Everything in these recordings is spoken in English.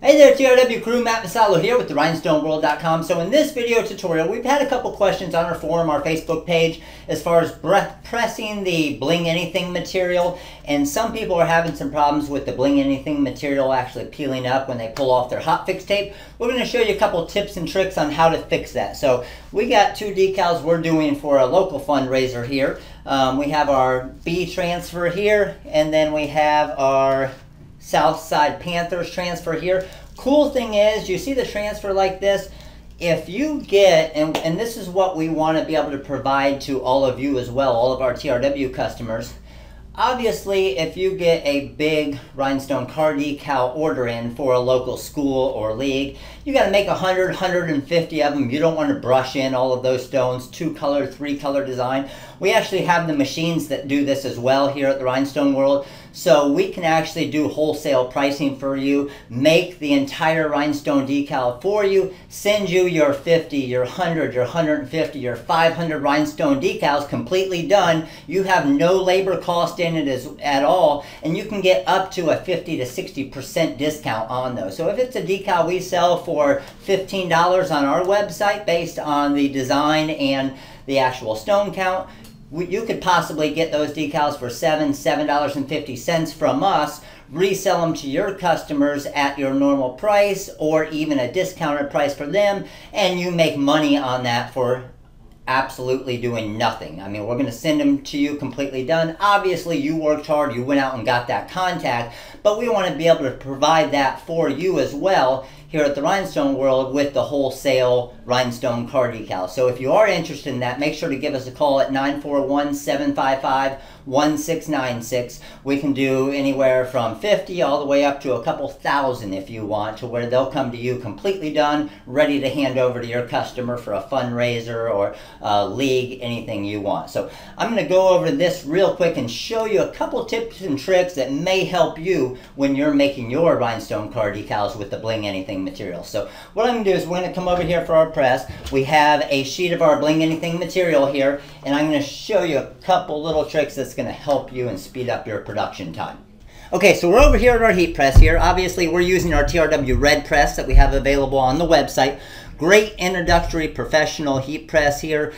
Hey there TRW crew, Matt Vassallo here with the RhinestoneWorld.com. So in this video tutorial, we've had a couple questions on our forum, our Facebook page, as far as pressing the Bling-N-E-Thing material. And some people are having some problems with the Bling-N-E-Thing material actually peeling up when they pull off their hotfix tape. We're going to show you a couple tips and tricks on how to fix that. So we got two decals we're doing for a local fundraiser here. We have our B transfer here, and then we have our Southside Panthers transfer here. Cool thing is, you see the transfer like this, if you get, and this is what we want to be able to provide to all of you as well, all of our TRW customers. Obviously, if you get a big Rhinestone Car Decal order in for a local school or league, you got to make 100, 150 of them. You don't want to brush in all of those stones, 2-color, 3-color design. We actually have the machines that do this as well here at the Rhinestone World. So we can actually do wholesale pricing for you, make the entire rhinestone decal for you, send you your 50, your 100, your 150, your 500 rhinestone decals completely done. You have no labor cost in it at all, and you can get up to a 50 to 60% discount on those. So if it's a decal we sell for $15 on our website based on the design and the actual stone count, you could possibly get those decals for $7.50 from us, resell them to your customers at your normal price or even a discounted price for them, and you make money on that for absolutely doing nothing. I mean, we're going to send them to you completely done. Obviously, you worked hard, you went out and got that contact, but we want to be able to provide that for you as well here at the Rhinestone World with the wholesale Rhinestone Car Decal. So if you are interested in that, make sure to give us a call at 941-755-1696. We can do anywhere from 50 all the way up to a couple thousand if you want, to where they'll come to you completely done, ready to hand over to your customer for a fundraiser or a league, anything you want. So I'm going to go over this real quick and show you a couple tips and tricks that may help you when you're making your Rhinestone Car Decals with the Bling-N-E-Thing material. So what I'm going to do is we're going to come over here for our press. We have a sheet of our Bling-N-E-Thing material here, and I'm going to show you a couple little tricks that's going to help you and speed up your production time. Okay, so we're over here at our heat press here. Obviously, we're using our TRW red press that we have available on the website. Great introductory professional heat press here.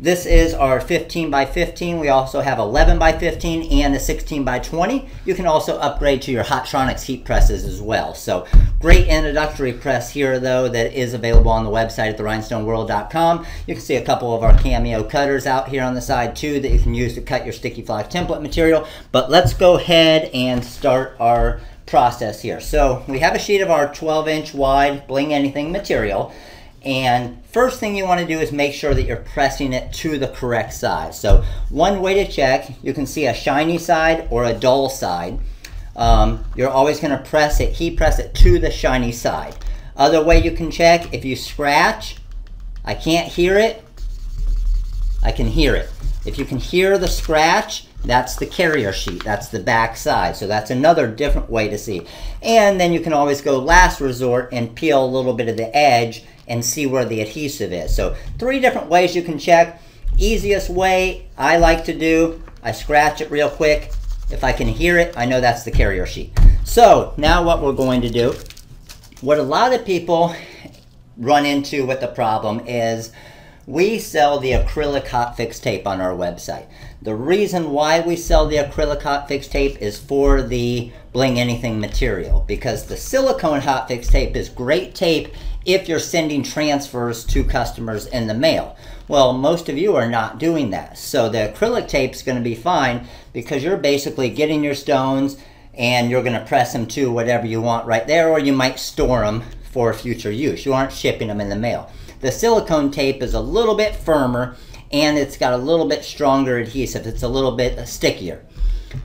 This is our 15 by 15. We also have 11 by 15 and a 16 by 20. You can also upgrade to your Hotronix heat presses as well. So great introductory press here though that is available on the website at therhinestoneworld.com. You can see a couple of our cameo cutters out here on the side too that you can use to cut your sticky fly template material. But let's go ahead and start our process here. So we have a sheet of our 12-inch wide Bling-N-E-Thing material. And first thing you want to do is make sure that you're pressing it to the correct size. So one way to check, you can see a shiny side or a dull side. You're always going to press it, heat press it to the shiny side. Other way you can check, if you scratch, I can't hear it, I can hear it. If you can hear the scratch, that's the carrier sheet, that's the back side. So that's another different way to see. And then you can always go last resort and peel a little bit of the edge and see where the adhesive is. So 3 different ways you can check. Easiest way I like to do, I scratch it real quick. If I can hear it, I know that's the carrier sheet. So now what we're going to do, what a lot of people run into with the problem is we sell the acrylic hotfix tape on our website. The reason why we sell the acrylic hotfix tape is for the Bling-N-E-Thing material, because the silicone hotfix tape is great tape if you're sending transfers to customers in the mail. Well, most of you are not doing that. So the acrylic tape is going to be fine because you're basically getting your stones and you're going to press them to whatever you want right there, or you might store them for future use. You aren't shipping them in the mail. The silicone tape is a little bit firmer and it's got a little bit stronger adhesive. It's a little bit stickier.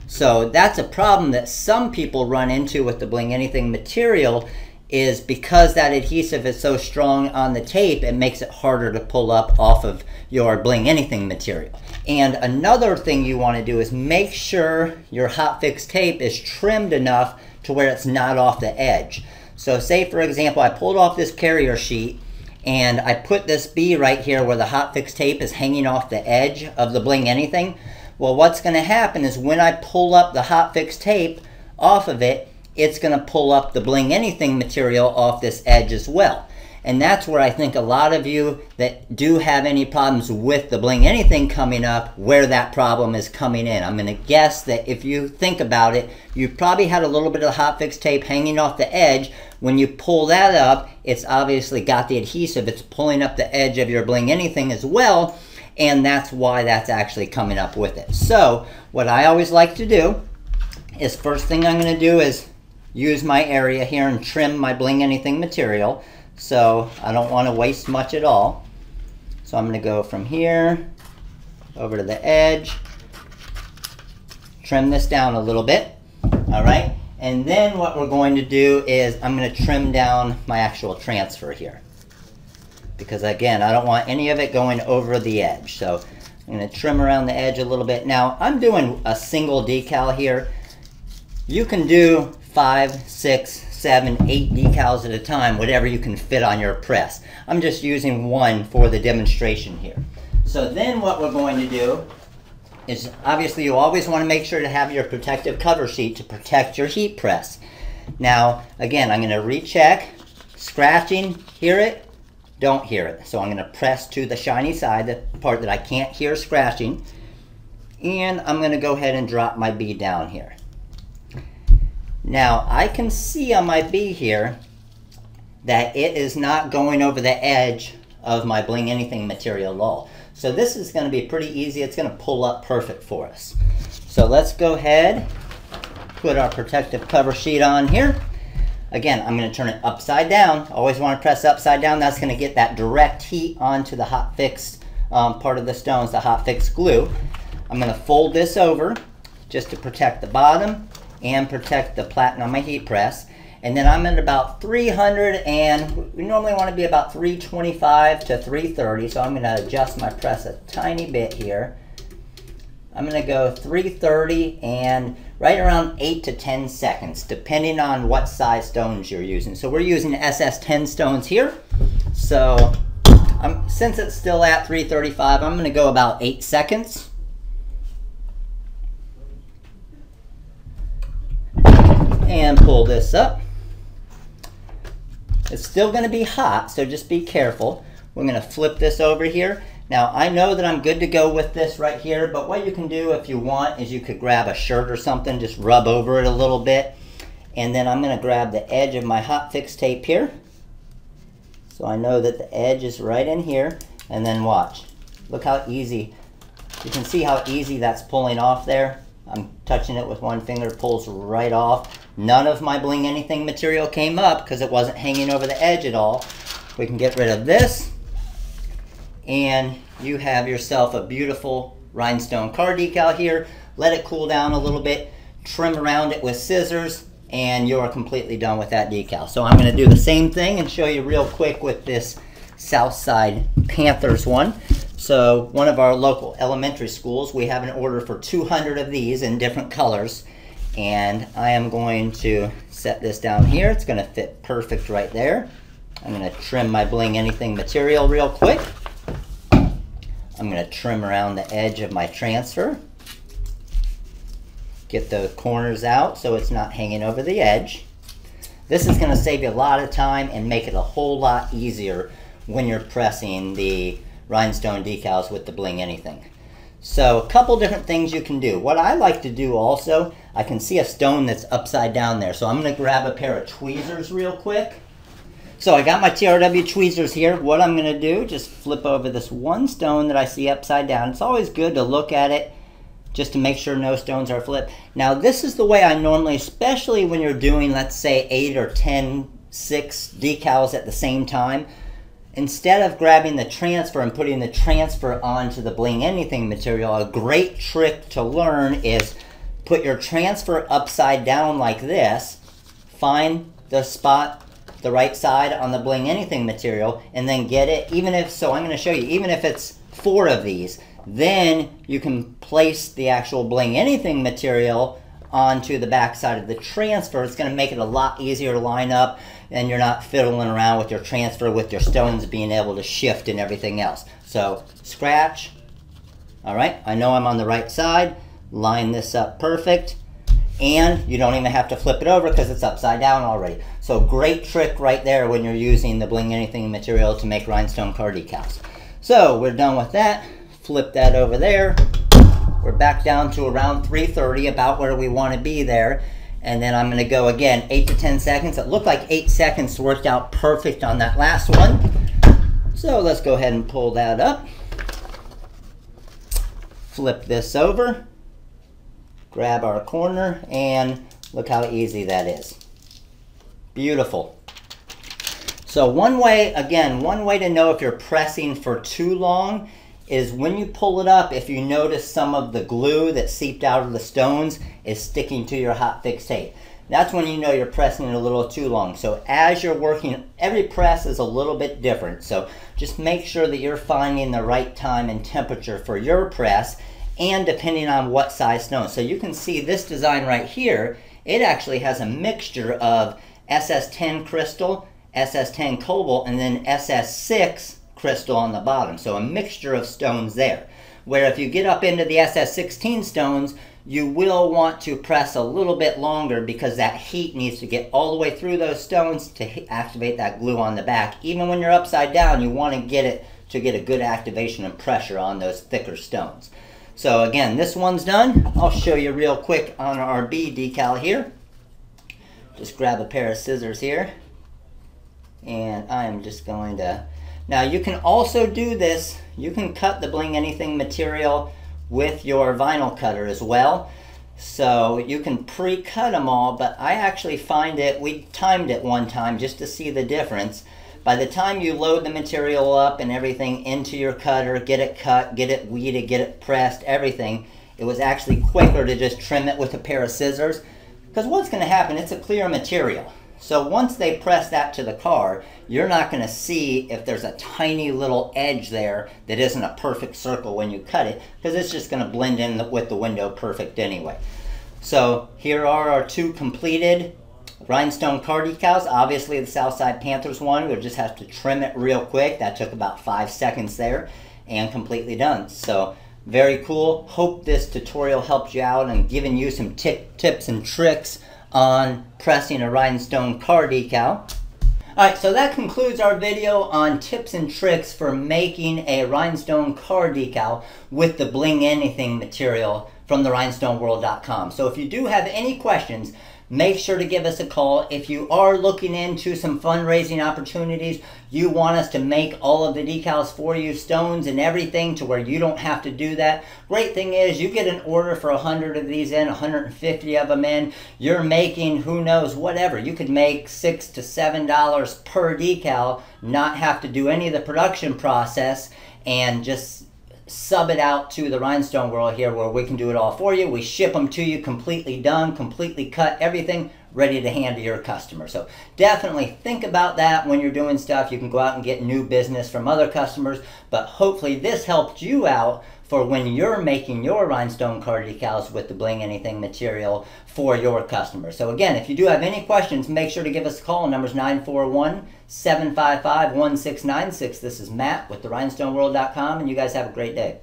So that's a problem that some people run into with the Bling-N-E-Thing material, is because that adhesive is so strong on the tape, it makes it harder to pull up off of your Bling-N-E-Thing material. And another thing you want to do is make sure your hotfix tape is trimmed enough to where it's not off the edge. So say for example, I pulled off this carrier sheet and I put this B right here where the hotfix tape is hanging off the edge of the Bling-N-E-Thing. Well, what's going to happen is when I pull up the hotfix tape off of it, it's going to pull up the Bling-N-E-Thing material off this edge as well. And that's where I think a lot of you that do have any problems with the Bling-N-E-Thing coming up, where that problem is coming in. I'm going to guess that if you think about it, you probably had a little bit of hot fix tape hanging off the edge. When you pull that up, it's obviously got the adhesive. It's pulling up the edge of your Bling-N-E-Thing as well, and that's why that's actually coming up with it. So what I always like to do is, first thing I'm going to do is use my area here and trim my Bling-N-E-Thing material. So I don't want to waste much at all. So I'm going to go from here over to the edge, trim this down a little bit, all right? And then what we're going to do is I'm going to trim down my actual transfer here. Because again, I don't want any of it going over the edge. So I'm going to trim around the edge a little bit. Now I'm doing a single decal here. You can do 5, 6, 7, 8 decals at a time, whatever you can fit on your press. I'm just using one for the demonstration here. So then what we're going to do is, obviously you always want to make sure to have your protective cover sheet to protect your heat press. Now again, I'm going to recheck, scratching, hear it, don't hear it. So I'm going to press to the shiny side, the part that I can't hear scratching, and I'm going to go ahead and drop my bead down here. Now I can see on my bead here that it is not going over the edge of my Bling-N-E-Thing material at all. So this is going to be pretty easy. It's going to pull up perfect for us. So let's go ahead, put our protective cover sheet on here. Again, I'm going to turn it upside down. Always want to press upside down. That's going to get that direct heat onto the hot fix part of the stones, the hot fix glue. I'm going to fold this over just to protect the bottom and protect the platen on my heat press. And then I'm at about 300, and we normally want to be about 325 to 330, so I'm going to adjust my press a tiny bit here. I'm going to go 330 and right around 8 to 10 seconds, depending on what size stones you're using. So we're using SS10 stones here. So since it's still at 335, I'm going to go about 8 seconds. And pull this up. It's still going to be hot, so just be careful. We're going to flip this over here. Now I know that I'm good to go with this right here, but what you can do if you want is you could grab a shirt or something, just rub over it a little bit, and then I'm going to grab the edge of my hot fix tape here. So I know that the edge is right in here, and then watch. Look how easy. You can see how easy that's pulling off there. I'm touching it with one finger, pulls right off. None of my Bling-N-E-Thing material came up because it wasn't hanging over the edge at all. We can get rid of this, and you have yourself a beautiful Rhinestone Car Decal here. Let it cool down a little bit, trim around it with scissors, and you're completely done with that decal. So I'm going to do the same thing and show you real quick with this Southside Panthers one. So one of our local elementary schools, we have an order for 200 of these in different colors. And I am going to set this down here. It's going to fit perfect right there. I'm going to trim my Bling-N-E-Thing material real quick. I'm going to trim around the edge of my transfer. Get the corners out so it's not hanging over the edge. This is going to save you a lot of time and make it a whole lot easier when you're pressing the rhinestone decals with the Bling-N-E-Thing. So a couple different things you can do. What I like to do also, I can see a stone that's upside down there. So I'm going to grab a pair of tweezers real quick. So I got my TRW tweezers here. What I'm going to do, just flip over this one stone that I see upside down. It's always good to look at it just to make sure no stones are flipped. Now this is the way I normally, especially when you're doing, let's say 8 or 10, 6 decals at the same time. Instead of grabbing the transfer and putting the transfer onto the Bling-N-E-Thing material, a great trick to learn is put your transfer upside down like this, find the spot, the right side on the Bling-N-E-Thing material, and then get it, even if, so I'm going to show you, even if it's 4 of these, then you can place the actual Bling-N-E-Thing material onto the back side of the transfer. It's going to make it a lot easier to line up, and you're not fiddling around with your transfer with your stones being able to shift and everything else. So scratch. All right, I know I'm on the right side. Line this up perfect. and you don't even have to flip it over because it's upside down already. So great trick right there when you're using the Bling-N-E-Thing material to make Rhinestone car decals. So we're done with that. Flip that over there. We're back down to around 330, about where we want to be there. And then I'm going to go again 8 to 10 seconds. It looked like 8 seconds worked out perfect on that last one. So let's go ahead and pull that up. Flip this over. Grab our corner, and look how easy that is. Beautiful. So one way to know if you're pressing for too long is when you pull it up, if you notice some of the glue that seeped out of the stones is sticking to your hot fix tape. That's when you know you're pressing it a little too long. So as you're working, every press is a little bit different. So just make sure that you're finding the right time and temperature for your press, and depending on what size stone. So you can see this design right here, it actually has a mixture of SS10 crystal, SS10 cobalt, and then SS6 crystal on the bottom. So a mixture of stones there. Where if you get up into the SS16 stones, you will want to press a little bit longer because that heat needs to get all the way through those stones to activate that glue on the back. Even when you're upside down, you want to get it to get a good activation and pressure on those thicker stones. So again, this one's done. I'll show you real quick on our B decal here. Just grab a pair of scissors here. And I'm just going to... Now you can also do this. You can cut the Bling-N-E-Thing material with your vinyl cutter as well. So you can pre-cut them all, but I actually find it, we timed it one time just to see the difference. By the time you load the material up and everything into your cutter, get it cut, get it weeded, get it pressed, everything, it was actually quicker to just trim it with a pair of scissors. Because what's going to happen, it's a clear material. So once they press that to the car, you're not going to see if there's a tiny little edge there that isn't a perfect circle when you cut it, because it's just going to blend in with the window perfect anyway. So here are our two completed Rhinestone car decals. Obviously the Southside Panthers one, we'll just have to trim it real quick. That took about 5 seconds there, and completely done. So very cool. Hope this tutorial helped you out and giving you some tips and tricks on pressing a Rhinestone car decal. Alright, so that concludes our video on tips and tricks for making a Rhinestone car decal with the Bling-N-E-Thing material from the rhinestoneworld.com. So if you do have any questions, make sure to give us a call. If you are looking into some fundraising opportunities, you want us to make all of the decals for you, stones and everything, to where you don't have to do that. Great thing is you get an order for 100 of these in, 150 of them in. You're making, who knows, whatever. You could make $6 to $7 per decal, not have to do any of the production process, and just sub it out to the Rhinestone World here, where we can do it all for you. We ship them to you completely done, completely cut, everything ready to hand to your customer. So definitely think about that when you're doing stuff. You can go out and get new business from other customers, but hopefully this helped you out for when you're making your Rhinestone car decals with the Bling-N-E-Thing material for your customers. So again, if you do have any questions, make sure to give us a call. Number's 941-755-1696. This is Matt with the rhinestoneworld.com, and you guys have a great day.